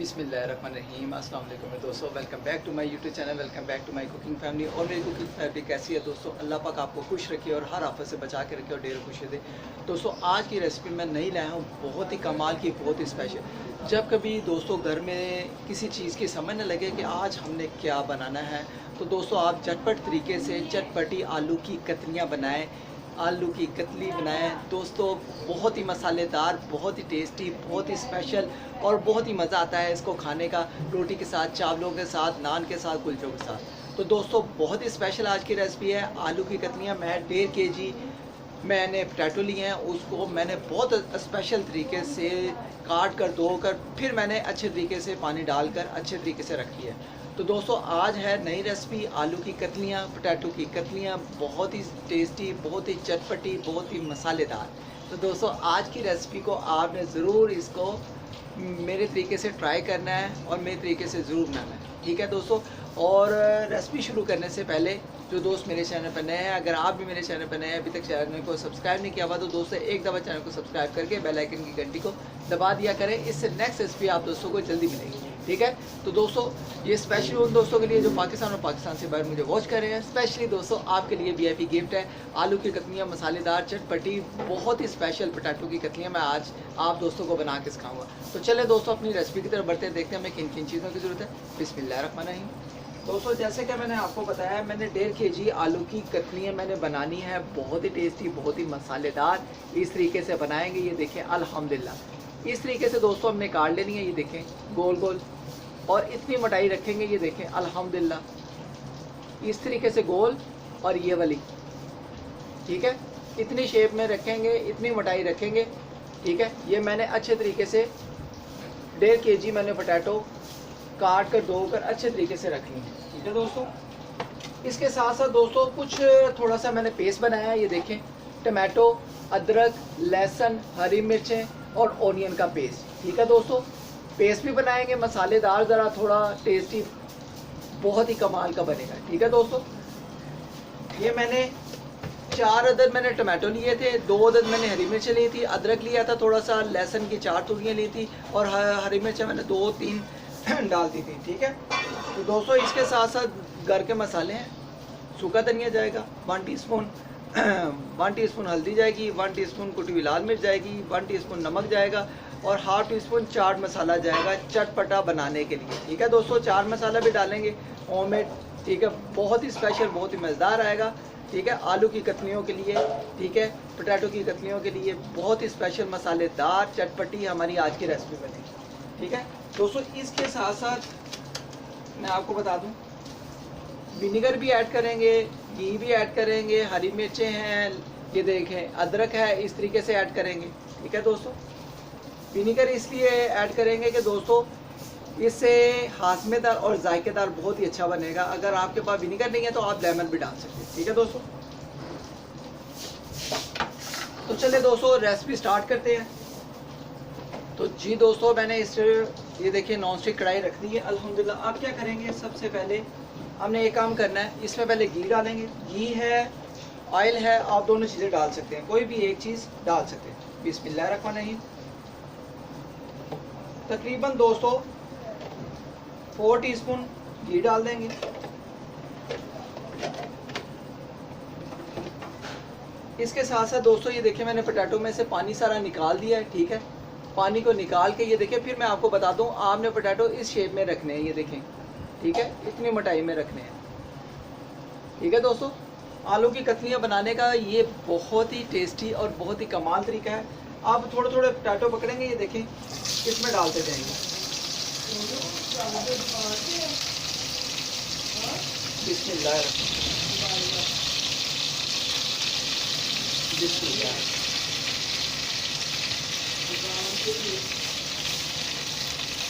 बिस्मिल्लाहिर्रहमानिर्रहीम। अस्सलाम वालेकुम दोस्तों, welcome back to my YouTube channel, welcome back to my cooking family. और मेरी कुकिंग फैमिली कैसी है दोस्तों? अल्लाह पाक आपको खुश रखे और हर आफत से बचा के रखे और ढेर खुशी दे। दोस्तों आज की रेसिपी मैं नहीं लाया हूँ, बहुत ही कमाल की, बहुत ही स्पेशल। जब कभी दोस्तों घर में किसी चीज़ की समझ न लगे कि आज हमने क्या बनाना है, तो दोस्तों आप झटपट तरीके से चटपटी आलू की कतलियाँ बनाएँ, आलू की कतली बनाएं दोस्तों। बहुत ही मसालेदार, बहुत ही टेस्टी, बहुत ही स्पेशल और बहुत ही मज़ा आता है इसको खाने का, रोटी के साथ, चावलों के साथ, नान के साथ, कुलचों के साथ। तो दोस्तों बहुत ही स्पेशल आज की रेसिपी है आलू की कतलियाँ। मैं 1.5 kg मैंने पोटैटो लिए हैं, उसको मैंने बहुत स्पेशल तरीके से काट कर, धो कर, फिर मैंने अच्छे तरीके से पानी डालकर अच्छे तरीके से रखी है। तो दोस्तों आज है नई रेसिपी आलू की कतलियाँ, पोटैटो की कतलियाँ, बहुत ही टेस्टी, बहुत ही चटपटी, बहुत ही मसालेदार। तो दोस्तों आज की रेसिपी को आपने ज़रूर इसको मेरे तरीके से ट्राई करना है और मेरे तरीके से ज़रूर बनाना है, ठीक है दोस्तों। और रेसिपी शुरू करने से पहले जो दोस्त मेरे चैनल पर नए हैं, अगर आप भी मेरे चैनल पर नए हैं, अभी तक चैनल को सब्सक्राइब नहीं किया हुआ, तो दोस्तों एक दफ़ा चैनल को सब्सक्राइब करके बेल आइकन की घंटी को दबा दिया करें। इससे नेक्स्ट रेसिपी आप दोस्तों को जल्दी मिलेगी, ठीक है। तो दोस्तों ये स्पेशली उन दोस्तों के लिए जो पाकिस्तान और पाकिस्तान से बाहर मुझे वॉच कर रहे हैं, स्पेशली दोस्तों आपके लिए VIP गिफ्ट है आलू की कतलियाँ, मसालेदार, चटपटी, बहुत ही स्पेशल पोटैटो की कतलियाँ मैं आज आप दोस्तों को बना के सिखाऊंगा। तो चले दोस्तों अपनी रेसिपी की तरफ बढ़ते हैं, देखते हैं हमें किन किन चीज़ों की ज़रूरत है। बिस्मिल्लाहिर्रहमानिर्रहीम। दोस्तों जैसे कि मैंने आपको बताया, मैंने 1.5 kg आलू की कतलियाँ मैंने बनानी है, बहुत ही टेस्टी, बहुत ही मसालेदार। इस तरीके से बनाएंगे, ये देखें अल्हम्दुलिल्लाह। इस तरीके से दोस्तों हमने काट लेनी है, ये देखें गोल गोल, और इतनी मोटाई रखेंगे, ये देखें अल्हम्दुलिल्लाह। इस तरीके से गोल और ये वाली, ठीक है, इतनी शेप में रखेंगे, इतनी मोटाई रखेंगे, ठीक है। ये मैंने अच्छे तरीके से 1.5 kg मैंने पोटैटो काट कर, धो कर अच्छे तरीके से रख ली है, ठीक है दोस्तों। इसके साथ साथ दोस्तों कुछ थोड़ा सा मैंने पेस्ट बनाया है, ये देखें टमाटो, अदरक, लहसुन, हरी मिर्चें और ओनियन का पेस्ट, ठीक है दोस्तों। पेस्ट भी बनाएंगे मसालेदार, ज़रा थोड़ा टेस्टी, बहुत ही कमाल का बनेगा, ठीक है दोस्तों। ये मैंने 4 अदद मैंने टमाटो लिए थे, 2 अदद मैंने हरी मिर्चें ली थी, अदरक लिया था थोड़ा सा, लहसुन की 4 तुरियाँ ली थी और हरी मिर्चें मैंने 2-3 डाल दी थी, ठीक है। तो दोस्तों इसके साथ साथ घर के मसाले हैं, सूखा धनिया जाएगा 1 टीस्पून, 1 टीस्पून हल्दी जाएगी, 1 टीस्पून कुटी हुई लाल मिर्च जाएगी, 1 टीस्पून नमक जाएगा और ½ टीस्पून चाट मसाला जाएगा चटपटा बनाने के लिए, ठीक है दोस्तों। चाट मसाला भी डालेंगे होममेड, ठीक है, बहुत ही स्पेशल, बहुत ही मज़ेदार आएगा, ठीक है, आलू की कतलियों के लिए, ठीक है, पोटैटो की कतलियों के लिए बहुत ही स्पेशल मसालेदार चटपटी हमारी आज की रेसिपी बनेगी, ठीक है दोस्तों। इसके साथ साथ मैं आपको बता दूं, विनेगर भी ऐड करेंगे, घी भी ऐड करेंगे, हरी मिर्चें हैं, ये देखें अदरक है, इस तरीके से ऐड करेंगे, ठीक है दोस्तों। विनेगर इसलिए ऐड करेंगे कि दोस्तों इससे हाशमेदार और जायकेदार बहुत ही अच्छा बनेगा। अगर आपके पास विनेगर नहीं है तो आप लेमन भी डाल सकते हैं, ठीक है दोस्तों। तो चलिए दोस्तों रेसिपी स्टार्ट करते हैं। तो जी दोस्तों मैंने ये देखिए नॉन स्टिक कढ़ाई रख दी है अल्हम्दुलिल्लाह। आप क्या करेंगे, सबसे पहले हमने एक काम करना है, इसमें पहले घी डालेंगे। घी है, ऑयल है, आप दोनों चीज़ें डाल सकते हैं, कोई भी एक चीज़ डाल सकते हैं। बिस्मिल्लाहिर्रहमानिर्रहीम। तकरीबन दोस्तों 4 टीस्पून घी डाल देंगे। इसके साथ साथ दोस्तों ये देखिए मैंने पोटैटो में से पानी सारा निकाल दिया है, ठीक है। पानी को निकाल के ये देखिए, फिर मैं आपको बता दूं, आपने पोटैटो इस शेप में रखने हैं, ये देखें, ठीक है, इतनी मोटाई में रखने हैं, ठीक है दोस्तों। आलू की कतलियाँ बनाने का ये बहुत ही टेस्टी और बहुत ही कमाल तरीका है। आप थोड़े थोड़े पोटैटो पकड़ेंगे, ये देखें, इसमें डालते जाएंगे।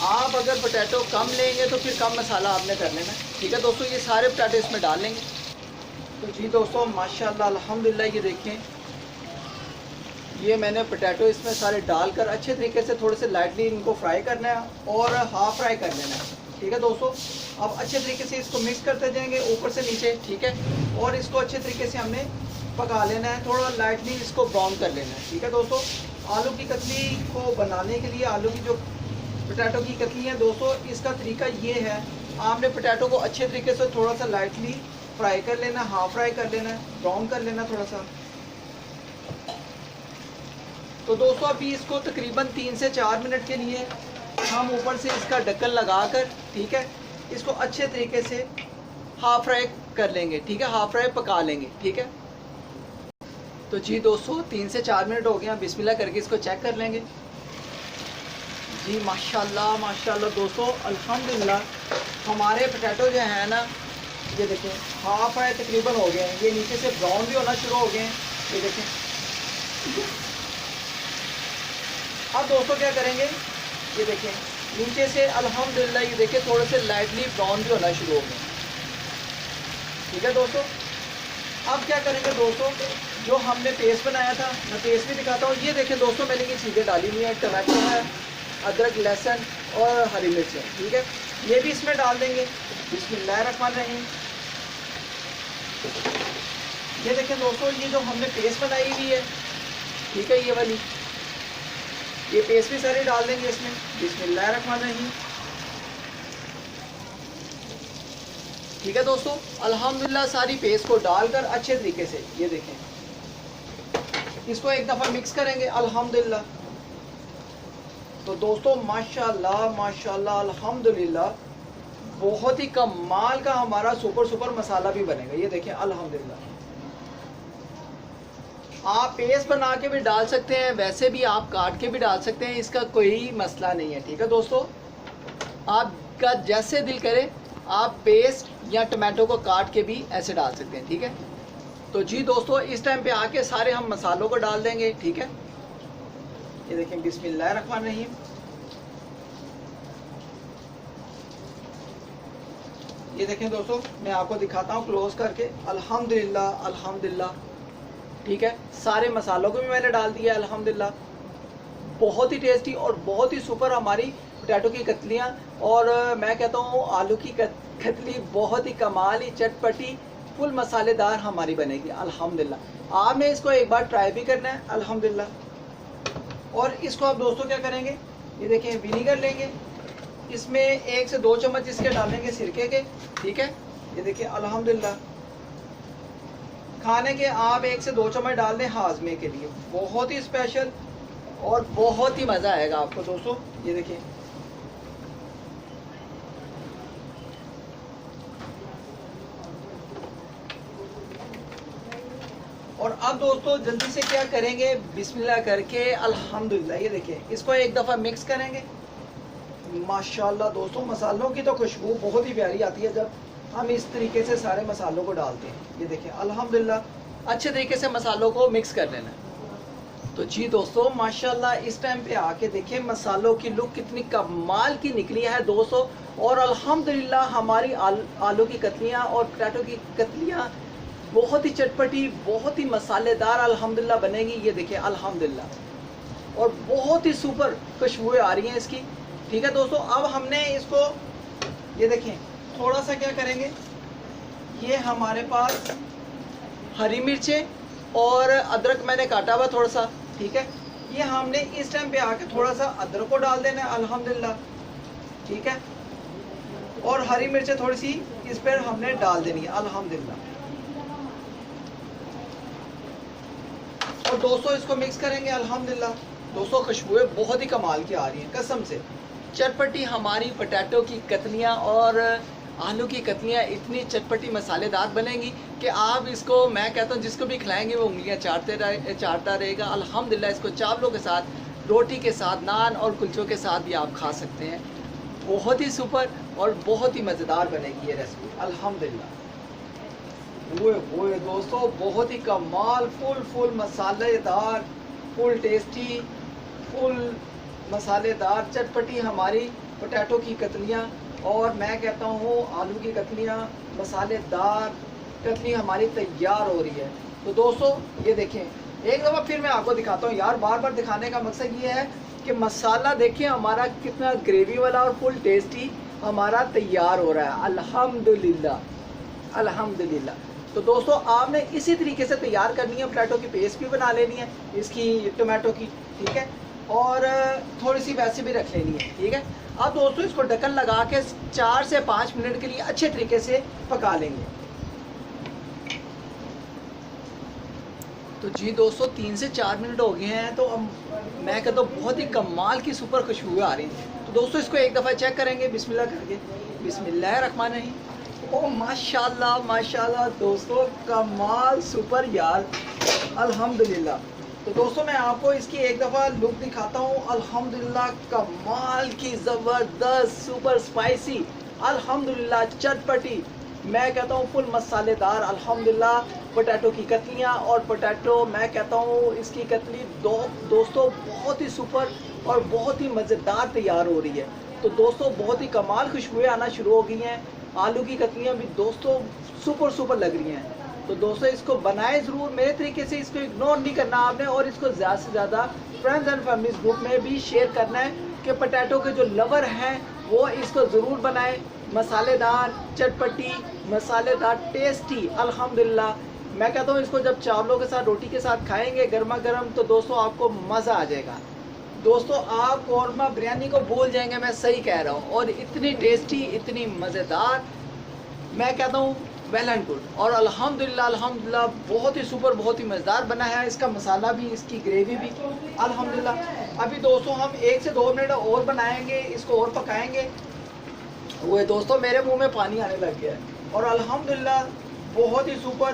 आप अगर पोटैटो कम लेंगे तो फिर कम मसाला आपने कर लेना, ठीक है दोस्तों। ये सारे पोटैटो इसमें डाल लेंगे। तो जी दोस्तों माशाल्लाह अल्हम्दुलिल्लाह, ये देखें, ये मैंने पोटैटो इसमें सारे डालकर अच्छे तरीके से थोड़े से लाइटली इनको फ्राई करना है और हाफ फ्राई कर लेना है, ठीक है दोस्तों। अब अच्छे तरीके से इसको मिक्स करते जाएंगे ऊपर से नीचे, ठीक है, और इसको अच्छे तरीके से हमने पका लेना है, थोड़ा लाइटली इसको ब्राउन कर लेना है, ठीक है दोस्तों। आलू की कतली को बनाने के लिए आलू की जो पोटैटो की कतलियाँ दोस्तों, इसका तरीका ये है, आपने पोटैटो को अच्छे तरीके से थोड़ा सा लाइटली फ्राई कर लेना, हाफ फ्राई कर लेना, ब्राउन कर लेना थोड़ा सा। तो दोस्तों अभी इसको तकरीबन 3 से 4 मिनट के लिए हम ऊपर से इसका ढक्कन लगाकर, ठीक है, इसको अच्छे तरीके से हाफ फ्राई कर लेंगे, ठीक है, हाफ फ्राई पका लेंगे, ठीक है। तो जी दोस्तों 3 से 4 मिनट हो गए, बिस्मिल्लाह करके इसको चेक कर लेंगे। जी माशाल्लाह माशाल्लाह दोस्तों, अल्हम्दुलिल्लाह हमारे पोटैटो जो है ना, ये देखें हाफ फ्राई तकरीबन हो गए हैं, ये नीचे से ब्राउन भी होना शुरू हो गए हैं, ये देखें। अब दोस्तों क्या करेंगे, ये देखें नीचे से अल्हम्दुलिल्लाह ये देखें थोड़े से लाइटली ब्राउन भी होना शुरू हो गए, ठीक है दोस्तों। अब क्या करेंगे दोस्तों, जो हमने पेस्ट बनाया था, मैं पेस्ट भी दिखाता हूँ। ये देखें दोस्तों मैंने ये चीज़ें डाली हुई हैं, टमाटो है, अदरक, लहसुन और हरी मिर्च है, ठीक है, ये भी इसमें डाल देंगे। बिस्मिल्लाहिर्रहमानिर्रहीम। ये देखें दोस्तों, ये जो हमने पेस्ट बनाई हुई है, ठीक है, ये वाली, ये पेस्ट भी सारी डाल देंगे इसमें। बिस्मिल्लाहिर्रहमानिर्रहीम। ठीक है दोस्तों, अल्हम्दुलिल्लाह सारी पेस्ट को डालकर अच्छे तरीके से, ये देखें, इसको एक दफ़ा मिक्स करेंगे अल्हम्दुलिल्लाह। तो दोस्तों माशाल्लाह माशाल्लाह अल्हम्दुलिल्लाह बहुत ही कमाल का हमारा सुपर मसाला भी बनेगा। ये देखें अल्हम्दुलिल्लाह, आप पेस्ट बना के भी डाल सकते हैं, वैसे भी आप काट के भी डाल सकते हैं, इसका कोई मसला नहीं है, ठीक है दोस्तों। आपका जैसे दिल करे आप पेस्ट या टमाटो को काट के भी ऐसे डाल सकते हैं, ठीक है। तो जी दोस्तों इस टाइम पे आके सारे हम मसालों को डाल देंगे, ठीक है। ये देखें बिस्मिल्लाहिर्रहमानिर्रहीम। ये देखें दोस्तों, मैं आपको दिखाता हूँ क्लोज करके। अल्हम्दुलिल्लाह अल्हम्दुलिल्लाह, ठीक है, सारे मसालों को भी मैंने डाल दिया अल्हम्दुलिल्लाह। बहुत ही टेस्टी और बहुत ही सुपर हमारी पोटैटो की कतलियाँ, और मैं कहता हूँ आलू की कतली बहुत ही कमाल ही चटपटी फुल मसालेदार हमारी बनेगी अल्हम्दुलिल्लाह। आपने इसको एक बार ट्राई भी करना है अल्हम्दुलिल्लाह। और इसको आप दोस्तों क्या करेंगे, ये देखें विनीगर लेंगे, इसमें 1 से 2 चम्मच इसके डालेंगे सिरके के, ठीक है। ये देखिए अल्हम्दुलिल्लाह, खाने के आप 1 से 2 चम्मच डाल दें हाजमे के लिए, बहुत ही स्पेशल और बहुत ही मज़ा आएगा आपको दोस्तों। ये देखिए और अब दोस्तों जल्दी से क्या करेंगे, बिस्मिल्लाह करके अल्हम्दुलिल्लाह, ये देखिए इसको एक दफ़ा मिक्स करेंगे। माशाल्लाह दोस्तों मसालों की तो खुशबू बहुत ही प्यारी आती है जब हम इस तरीके से सारे मसालों को डालते हैं। ये देखिए अल्हम्दुलिल्लाह अच्छे तरीके से मसालों को मिक्स कर लेना है। तो जी दोस्तों माशाल्लाह इस टाइम पे आके देखिए मसालों की लुक कितनी कमाल की निकली है दोस्तों, और अल्हम्दुलिल्लाह हमारी आलू की कतलियाँ और पोटैटो की कतलियाँ बहुत ही चटपटी बहुत ही मसालेदार अल्हम्दुलिल्लाह बनेगी। ये देखिए अल्हम्दुलिल्लाह, और बहुत ही सुपर खुशबुएं आ रही हैं इसकी, ठीक है दोस्तों। अब हमने इसको ये देखें थोड़ा सा क्या करेंगे, ये हमारे पास हरी मिर्चें और अदरक मैंने काटा हुआ थोड़ा सा, ठीक है। ये हमने इस टाइम पे आके थोड़ा सा अदरक को डाल देना है अल्हम्दुलिल्लाह, ठीक है, और हरी मिर्चें थोड़ी सी इस पर हमने डाल देनी है अल्हम्दुलिल्लाह। और दोस्तों इसको मिक्स करेंगे अल्हम्दुलिल्लाह। दोस्तों खुशबुएं बहुत ही कमाल की आ रही हैं कसम से। चटपटी हमारी पोटैटो की कतलियाँ और आलू की कतलियाँ इतनी चटपटी मसालेदार बनेंगी कि आप इसको, मैं कहता हूँ जिसको भी खिलाएंगे वो उंगलियाँ चाटता रहेगा अल्हम्दुलिल्लाह। इसको चावलों के साथ, रोटी के साथ, नान और कुलचों के साथ भी आप खा सकते हैं। बहुत ही सुपर और बहुत ही मज़ेदार बनेगी ये रेसिपी अल्हम्दुलिल्लाह। वो दोस्तों बहुत ही कमाल फुल मसालेदार, फुल टेस्टी, फुल मसालेदार चटपटी हमारी पोटैटो की कतलियाँ, और मैं कहता हूँ आलू की कतलियाँ, मसालेदार कतली हमारी तैयार हो रही है। तो दोस्तों ये देखें एक दफ़ा फिर मैं आपको दिखाता हूँ यार, बार बार दिखाने का मकसद ये है कि मसाला देखिए हमारा कितना ग्रेवी वाला और फुल टेस्टी हमारा तैयार हो रहा है अल्हम्दुलिल्लाह अल्हम्दुलिल्लाह। तो दोस्तों आपने इसी तरीके से तैयार करनी है, पोटैटो की पेस्ट भी बना लेनी है इसकी, टमाटो की, ठीक है। और थोड़ी सी वैसे भी रख लेनी है, ठीक है। अब दोस्तों इसको ढक्कन लगा के 4 से 5 मिनट के लिए अच्छे तरीके से पका लेंगे। तो जी दोस्तों 3 से 4 मिनट हो गए हैं, तो अब मैं कहता हूँ बहुत ही कमाल की सुपर खुशबू आ रही है। तो दोस्तों इसको एक दफ़ा चेक करेंगे बिस्मिल्लाह करके। बिस्मिल्लाहिर्रहमानिर्रहीम। ओ माशाल्लाह माशाल्लाह दोस्तों, कमाल सुपर यार, अल्हम्दुलिल्लाह। तो दोस्तों मैं आपको इसकी एक दफ़ा लुक दिखाता हूँ। अल्हम्दुलिल्लाह कमाल की ज़बरदस्त सुपर स्पाइसी, अल्हम्दुलिल्लाह चटपटी, मैं कहता हूँ फुल मसालेदार, अल्हम्दुलिल्लाह पोटैटो की कतलियाँ। और पोटैटो मैं कहता हूँ इसकी कतली दोस्तों बहुत ही सुपर और बहुत ही मज़ेदार तैयार हो रही है। तो दोस्तों बहुत ही कमाल खुशबुएँ आना शुरू हो गई हैं। आलू की कतलियाँ भी दोस्तों सुपर लग रही हैं। तो दोस्तों इसको बनाएं ज़रूर मेरे तरीके से, इसको इग्नोर नहीं करना आपने, और इसको ज़्यादा से ज़्यादा फ्रेंड्स एंड फैमिलीज ग्रुप में भी शेयर करना है कि पोटैटो के जो लवर हैं वो इसको ज़रूर बनाएं। मसालेदार, चटपटी, मसालेदार, टेस्टी, अल्हम्दुलिल्लाह। मैं कहता हूँ इसको जब चावलों के साथ, रोटी के साथ खाएंगे गर्मा गर्म, तो दोस्तों आपको मज़ा आ जाएगा। दोस्तों आप कौरमा बिरयानी को भूल जाएंगे, मैं सही कह रहा हूँ। और इतनी टेस्टी, इतनी मज़ेदार, मैं कहता हूँ वेल एंड गुड। और अल्हम्दुलिल्लाह बहुत ही सुपर, बहुत ही मज़ेदार बना है। इसका मसाला भी, इसकी ग्रेवी भी, अल्हम्दुलिल्लाह। अभी दोस्तों हम 1 से 2 मिनट और बनाएंगे, इसको और पकाएंगे। वो दोस्तों मेरे मुंह में पानी आने लग गया है। और अल्हम्दुलिल्लाह बहुत ही सुपर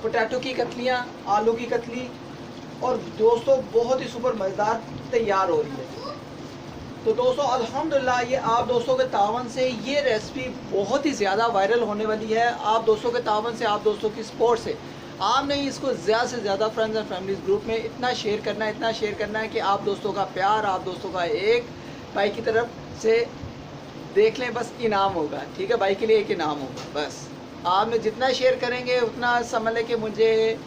पोटैटो की कतलियाँ, आलू की कतली, और दोस्तों बहुत ही सुपर मज़ेदार तैयार हो रही है। तो दोस्तों अल्हम्दुलिल्लाह ये आप दोस्तों के तावन से ये रेसिपी बहुत ही ज़्यादा वायरल होने वाली है। आप दोस्तों के तावन से, आप दोस्तों की सपोर्ट से आपने इसको ज़्यादा से ज़्यादा फ्रेंड्स एंड फैमिलीज ग्रुप में इतना शेयर करना है, इतना शेयर करना है कि आप दोस्तों का प्यार, आप दोस्तों का एक भाई की तरफ से देख लें, बस इनाम होगा, ठीक है। भाई के लिए एक इनाम होगा, बस आपने जितना शेयर करेंगे उतना समझ लें कि मुझे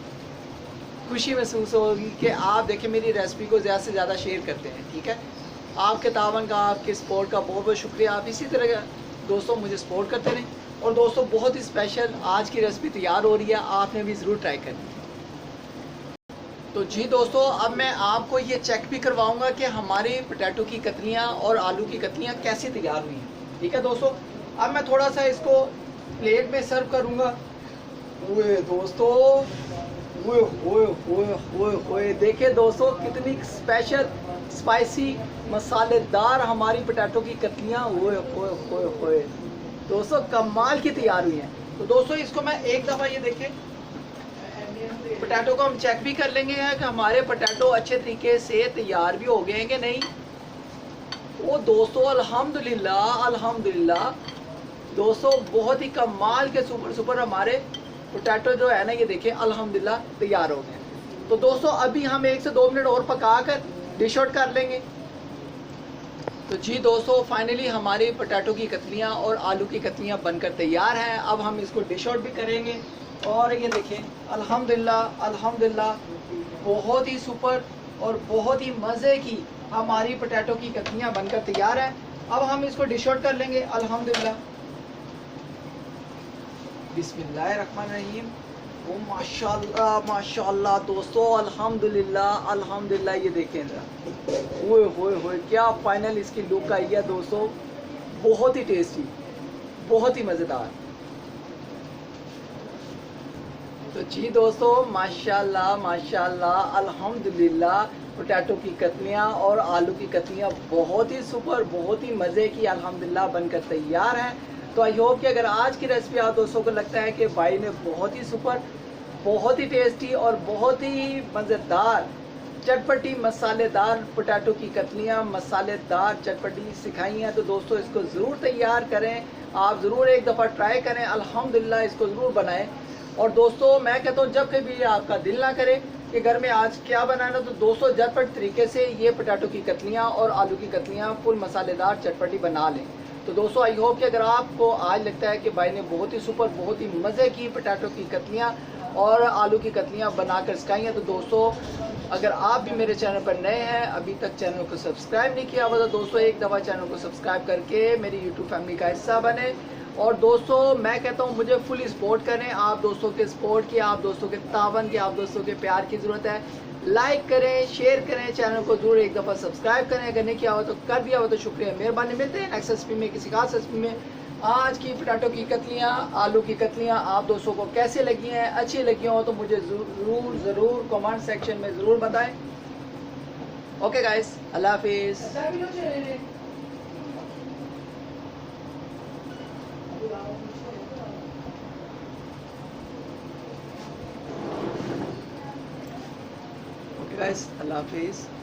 खुशी महसूस होगी कि आप देखें मेरी रेसिपी को ज़्यादा से ज़्यादा शेयर करते हैं, ठीक है। आपके तावन का, आपके सपोर्ट का बहुत बहुत शुक्रिया। आप इसी तरह दोस्तों मुझे सपोर्ट करते रहें। और दोस्तों बहुत ही स्पेशल आज की रेसिपी तैयार हो रही है, आपने भी ज़रूर ट्राई करनी है। तो जी दोस्तों अब मैं आपको ये चेक भी करवाऊंगा कि हमारी पोटैटो की कतलियाँ और आलू की कतलियाँ कैसे तैयार हुई हैं, ठीक है दोस्तों। अब मैं थोड़ा सा इसको प्लेट में सर्व करूँगा। ओए दोस्तों, ओए देखिए दोस्तों कितनी स्पेशल, स्पाइसी, मसालेदार हमारी पोटैटो की कतलियाँ, ओए दोस्तों कमाल की तैयार हुई हैं। तो दोस्तों इसको मैं एक दफ़ा, ये देखें पोटैटो को हम चेक भी कर लेंगे कि हमारे पोटैटो अच्छे तरीके से तैयार भी हो गए हैं कि नहीं। वो दोस्तों अल्हम्दुलिल्लाह दोस्तों बहुत ही कमाल के सुपर हमारे पोटैटो जो है ना, ये देखिए अल्हम्दुलिल्लाह तैयार हो गए। तो दोस्तों अभी हम 1 से 2 मिनट और पका कर डिश आउट कर लेंगे। तो जी दोस्तों फाइनली हमारी पोटैटो की कतलियाँ और आलू की कतलियाँ बनकर तैयार हैं। अब हम इसको डिश आउट भी करेंगे। और ये देखें अल्हम्दुलिल्लाह बहुत ही सुपर और बहुत ही मज़े की हमारी पोटैटो की कतलियाँ बनकर तैयार हैं। अब हम इसको डिश आउट कर लेंगे अल्हम्दुलिल्लाह। बिस्मिल्लाहिर्रहमानिर्रहीम। ओ माशाल्लाह दोस्तों, अल्हम्दुलिल्लाह ये देखें जरा, ओए क्या फाइनल इसकी लुक आई है दोस्तों, बहुत ही टेस्टी, बहुत ही मज़ेदार। तो जी दोस्तों माशाल्लाह अल्हम्दुलिल्लाह पोटैटो की कतलियाँ और आलू की कतलियाँ बहुत ही सुपर, बहुत ही मज़े की अल्हम्दुलिल्लाह बनकर तैयार हैं। तो आई होप कि अगर आज की रेसिपी आप दोस्तों को लगता है कि भाई ने बहुत ही सुपर, बहुत ही टेस्टी और बहुत ही मज़ेदार चटपटी मसालेदार पोटैटो की कतलियाँ मसालेदार चटपटी सिखाई हैं, तो दोस्तों इसको ज़रूर तैयार करें। आप ज़रूर एक दफ़ा ट्राई करें, अल्हम्दुलिल्लाह इसको ज़रूर बनाएं। और दोस्तों मैं कहता हूँ जब कभी आपका दिल ना करे कि घर में आज क्या बनाना, तो दोस्तों झटपट तरीके से ये पोटैटो की कतलियाँ और आलू की कतलियाँ फुल मसालेदार चटपटी बना लें। तो दोस्तों आई होप कि अगर आपको आज लगता है कि भाई ने बहुत ही सुपर, बहुत ही मज़े की पोटैटो की कतलियाँ और आलू की कतलियाँ बनाकर सिखाई हैं, तो दोस्तों अगर आप भी मेरे चैनल पर नए हैं, अभी तक चैनल को सब्सक्राइब नहीं किया हुआ, तो दोस्तों एक दफ़ा चैनल को सब्सक्राइब करके मेरी यूट्यूब फैमिली का हिस्सा बने। और दोस्तों मैं कहता हूँ मुझे फुली सपोर्ट करें। आप दोस्तों के सपोर्ट की, आप दोस्तों के तावन की, आप दोस्तों के प्यार की ज़रूरत है। लाइक करें, शेयर करें, चैनल को जरूर एक दफ़ा सब्सक्राइब करें। अगर नहीं किया हो तो कर दिया हो तो शुक्रिया, मेहरबानी। मिलते हैं नेक्स्ट रेसिपी में, किसी खास रेसिपी में। आज की पोटैटो की कतलियाँ, आलू की कतलियाँ आप दोस्तों को कैसे लगी हैं? अच्छी लगी हो तो मुझे ज़रूर कमेंट सेक्शन में ज़रूर बताएं। ओके गाइस, अल्लाह हाफिज़। ओके गाइस, अल्लाह हाफिज़।